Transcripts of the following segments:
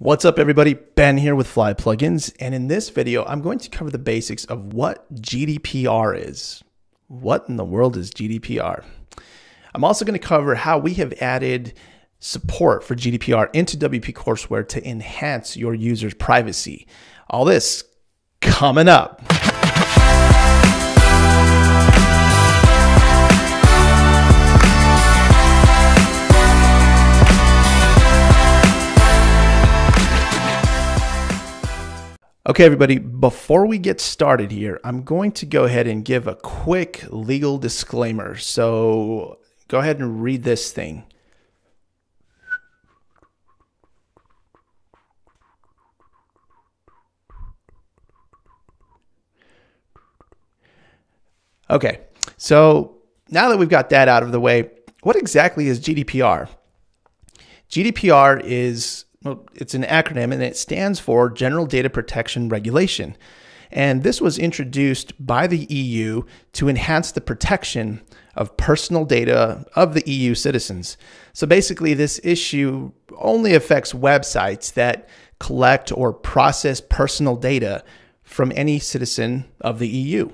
What's up everybody, Ben here with Fly Plugins, and in this video I'm going to cover the basics of what GDPR is. What in the world is GDPR? I'm also going to cover how we have added support for GDPR into WP Courseware to enhance your users' privacy. All this coming up. Okay, everybody, before we get started here, I'm going to go ahead and give a quick legal disclaimer. So go ahead and read this thing. Okay, so now that we've got that out of the way, what exactly is GDPR? GDPR is, well, it's an acronym and it stands for General Data Protection Regulation. And this was introduced by the EU to enhance the protection of personal data of the EU citizens. So basically this issue only affects websites that collect or process personal data from any citizen of the EU.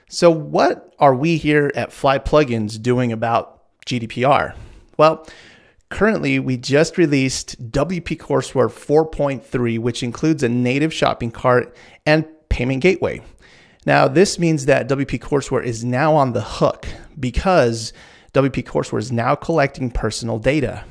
So what are we here at Fly Plugins doing about GDPR? Well, currently, we just released WP Courseware 4.3, which includes a native shopping cart and payment gateway. Now, this means that WP Courseware is now on the hook because WP Courseware is now collecting personal data.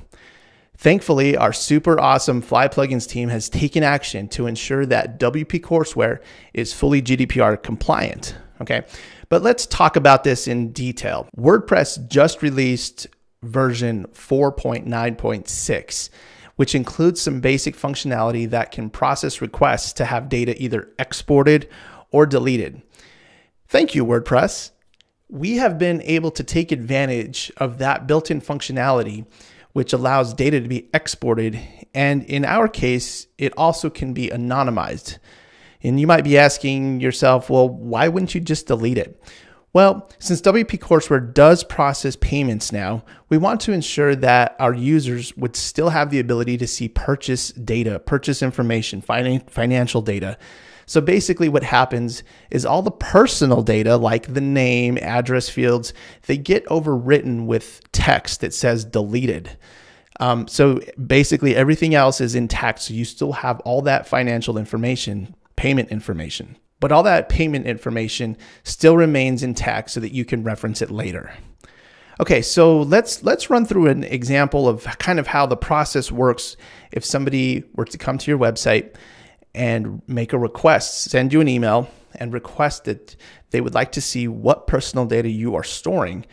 Thankfully, our super awesome Fly Plugins team has taken action to ensure that WP Courseware is fully GDPR compliant. Okay, but let's talk about this in detail. WordPress just released version 4.9.6, which includes some basic functionality that can process requests to have data either exported or deleted. Thank you, WordPress. We have been able to take advantage of that built-in functionality, which allows data to be exported. And in our case, it also can be anonymized. And you might be asking yourself, well, why wouldn't you just delete it? Well, since WP Courseware does process payments now, we want to ensure that our users would still have the ability to see purchase data, purchase information, financial data. So basically what happens is all the personal data, like the name, address fields, they get overwritten with text that says deleted. So basically everything else is intact. So you still have all that financial information, payment information. But all that payment information still remains intact so that you can reference it later. Okay, so let's run through an example of kind of how the process works if somebody were to come to your website and make a request, send you an email and request that they would like to see what personal data you are storing.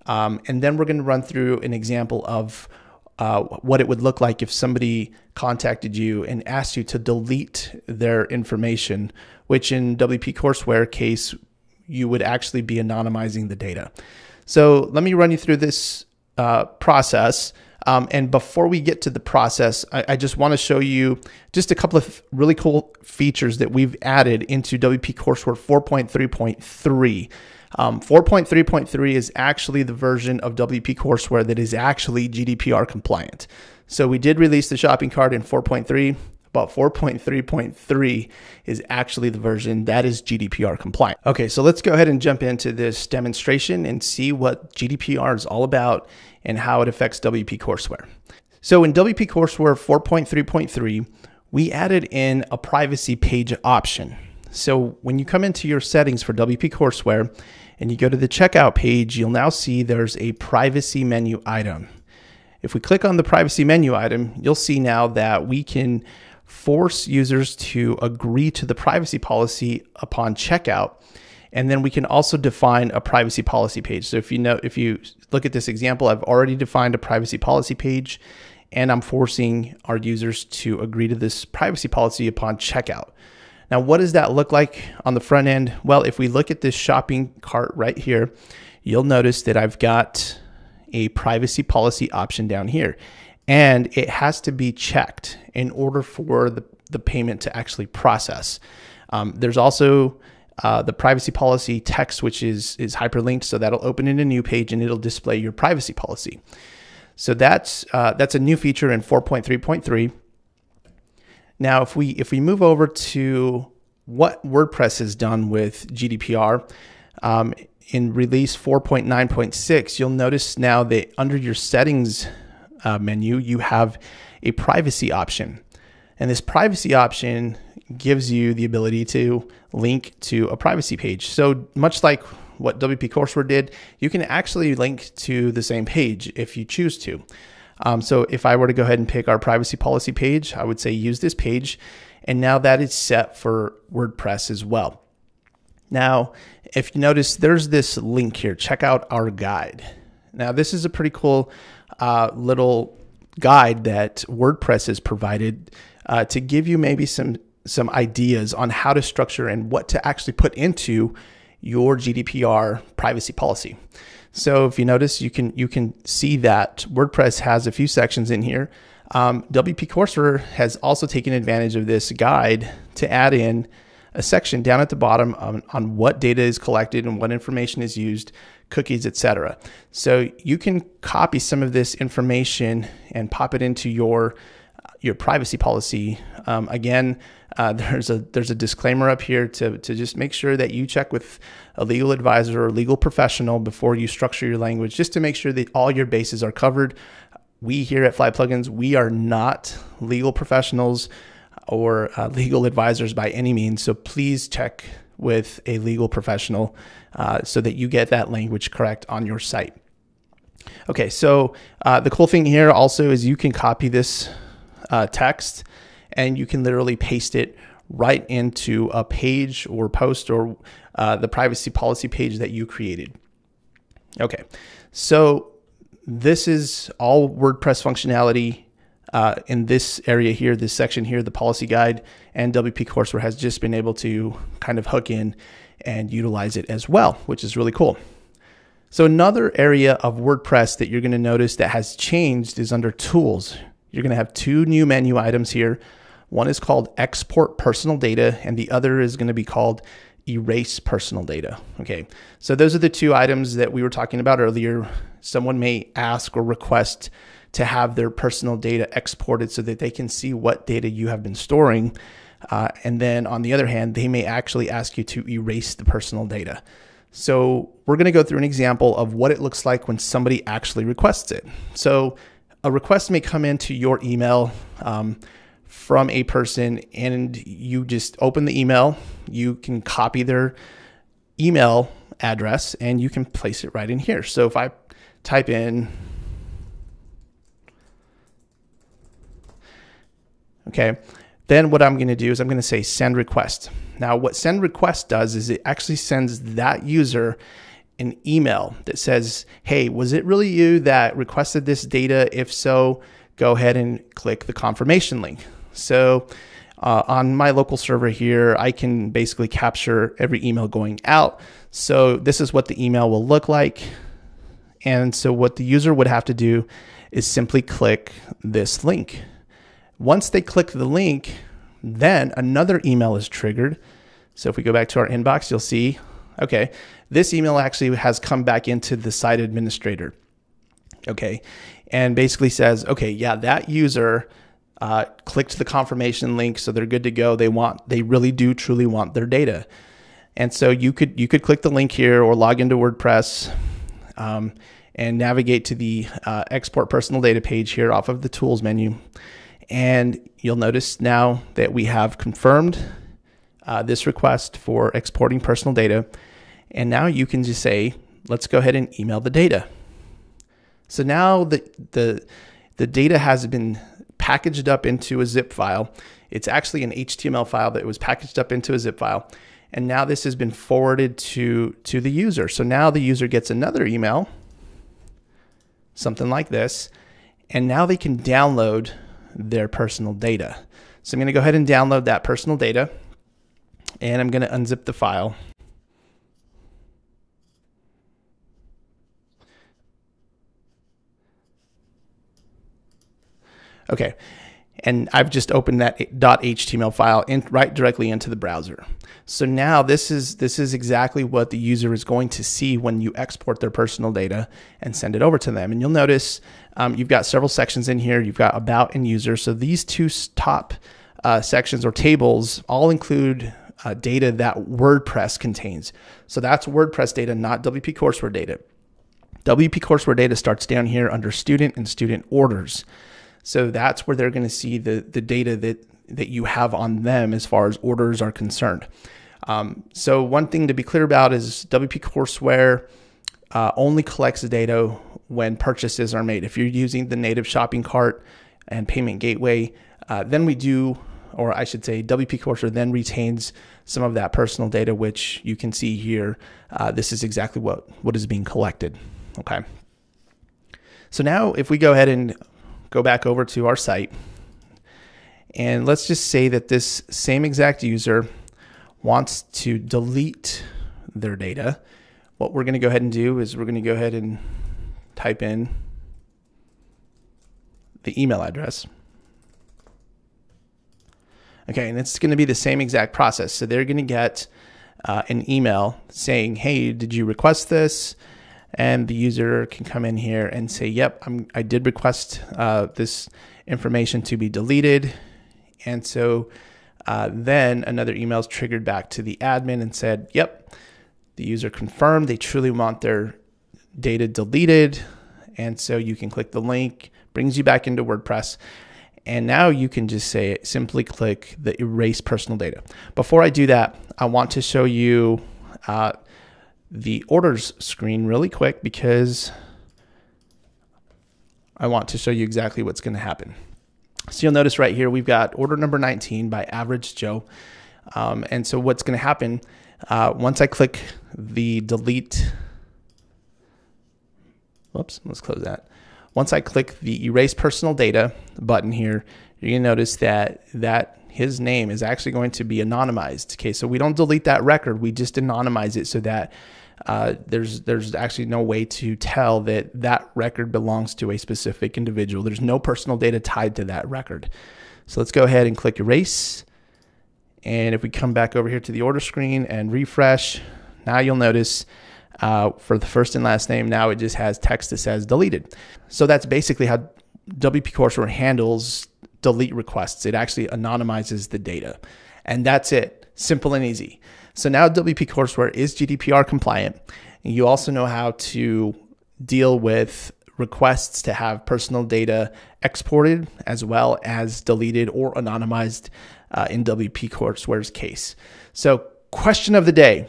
And then we're going to run through an example of what it would look like if somebody contacted you and asked you to delete their information, which in WP Courseware case, you would actually be anonymizing the data. So let me run you through this process. And before we get to the process, I just want to show you just a couple of really cool features that we've added into WP Courseware 4.3.3. 4.3.3 is actually the version of WP Courseware that is actually GDPR compliant. So we did release the shopping cart in 4.3, but 4.3.3 is actually the version that is GDPR compliant. Okay, so let's go ahead and jump into this demonstration and see what GDPR is all about and how it affects WP Courseware. So in WP Courseware 4.3.3, we added in a privacy page option. So when you come into your settings for WP Courseware and you go to the checkout page, you'll now see there's a privacy menu item. If we click on the privacy menu item, you'll see now that we can force users to agree to the privacy policy upon checkout. And then we can also define a privacy policy page. So if you look at this example, I've already defined a privacy policy page and I'm forcing our users to agree to this privacy policy upon checkout. Now, what does that look like on the front end? Well, if we look at this shopping cart right here, you'll notice that I've got a privacy policy option down here, and it has to be checked in order for the payment to actually process. There's also the privacy policy text, which is hyperlinked, so that'll open in a new page and it'll display your privacy policy. So that's a new feature in 4.3.3. Now, if we move over to what WordPress has done with GDPR, in release 4.9.6, you'll notice now that under your settings menu, you have a privacy option. And this privacy option gives you the ability to link to a privacy page. So much like what WP Courseware did, you can actually link to the same page if you choose to. So if I were to go ahead and pick our privacy policy page, I would say use this page. And now that is set for WordPress as well. Now, if you notice, there's this link here. Check out our guide. Now, this is a pretty cool little guide that WordPress has provided to give you maybe some ideas on how to structure and what to actually put into your GDPR privacy policy. So if you notice, you can see that WordPress has a few sections in here. WP Courseware has also taken advantage of this guide to add in a section down at the bottom on what data is collected and what information is used, cookies, etc. So you can copy some of this information and pop it into your privacy policy. Again, there's a disclaimer up here to just make sure that you check with a legal advisor or legal professional before you structure your language, just to make sure that all your bases are covered. We here at Fly Plugins, we are not legal professionals or legal advisors by any means. So please check with a legal professional so that you get that language correct on your site. Okay, so the cool thing here also is you can copy this text and you can literally paste it right into a page or post or the privacy policy page that you created. Okay, so this is all WordPress functionality in this area here, this section here, the policy guide, and WP Courseware has just been able to kind of hook in and utilize it as well, which is really cool. So another area of WordPress that you're going to notice that has changed is under tools. You're going to have two new menu items here. One is called export personal data, and the other is going to be called erase personal data. Okay, so those are the two items that we were talking about earlier. Someone may ask or request to have their personal data exported so that they can see what data you have been storing. And then on the other hand, they may actually ask you to erase the personal data. So we're going to go through an example of what it looks like when somebody actually requests it. So a request may come into your email from a person, and you just open the email. You can copy their email address and you can place it right in here. So if I type in, okay, then what I'm going to do is I'm going to say send request. Now what send request does is it actually sends that user an email that says, hey, was it really you that requested this data? If so, go ahead and click the confirmation link. So on my local server here, I can basically capture every email going out. So this is what the email will look like. And so what the user would have to do is simply click this link. Once they click the link, then another email is triggered. So if we go back to our inbox, you'll see, okay, this email actually has come back into the site administrator. Okay, and basically says, okay, yeah, that user clicked the confirmation link, so they're good to go. They really do truly want their data. And so you could click the link here or log into WordPress and navigate to the export personal data page here off of the tools menu. And you'll notice now that we have confirmed this request for exporting personal data. And now you can just say, let's go ahead and email the data. So now the data has been packaged up into a zip file. It's actually an HTML file that was packaged up into a zip file. And now this has been forwarded to the user. So now the user gets another email, something like this, and now they can download their personal data. So I'm going to go ahead and download that personal data, and I'm going to unzip the file. Okay, and I've just opened that .html file right directly into the browser. So now this is exactly what the user is going to see when you export their personal data and send it over to them. And you'll notice you've got several sections in here. You've got about and user. So these two top sections or tables all include data that WordPress contains. So that's WordPress data, not WP Courseware data. WP Courseware data starts down here under student and student orders. So that's where they're going to see the data that you have on them as far as orders are concerned. So one thing to be clear about is WP Courseware only collects the data when purchases are made. If you're using the native shopping cart and payment gateway, then we do, or I should say WP Courseware then retains some of that personal data, which you can see here. This is exactly what is being collected. Okay. So now if we go ahead and go back over to our site, and let's just say that this same exact user wants to delete their data. What we're going to go ahead and do is we're going to go ahead and type in the email address. Okay, and it's going to be the same exact process. So they're going to get an email saying, hey, did you request this? And the user can come in here and say, yep, I did request this information to be deleted. And so then another email is triggered back to the admin and said, yep, the user confirmed they truly want their data deleted. And so you can click the link, brings you back into WordPress. And now you can just say, simply click the erase personal data. Before I do that, I want to show you the orders screen really quick because I want to show you exactly what's going to happen. So you'll notice right here, we've got order number 19 by Average Joe. And so what's going to happen, once I click the delete, whoops, let's close that. Once I click the erase personal data button here, you're going to notice that his name is actually going to be anonymized. Okay, so we don't delete that record, we just anonymize it so that there's actually no way to tell that record belongs to a specific individual. There's no personal data tied to that record. So let's go ahead and click erase. And if we come back over here to the order screen and refresh, now you'll notice for the first and last name, now it just has text that says deleted. So that's basically how WP Courseware handles delete requests. It actually anonymizes the data. And that's it. Simple and easy. So now WP Courseware is GDPR compliant. And you also know how to deal with requests to have personal data exported as well as deleted or anonymized in WP Courseware's case. So question of the day,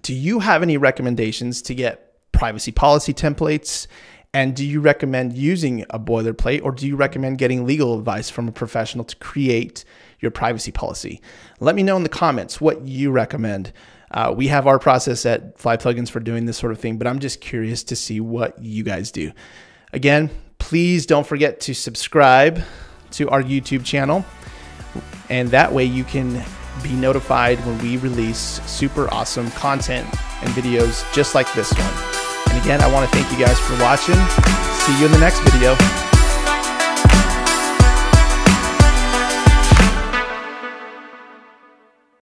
do you have any recommendations to get privacy policy templates? And do you recommend using a boilerplate, or do you recommend getting legal advice from a professional to create your privacy policy? Let me know in the comments what you recommend. We have our process at Fly Plugins for doing this sort of thing, but I'm just curious to see what you guys do. Again, please don't forget to subscribe to our YouTube channel, and that way you can be notified when we release super awesome content and videos just like this one. And again, I want to thank you guys for watching. See you in the next video.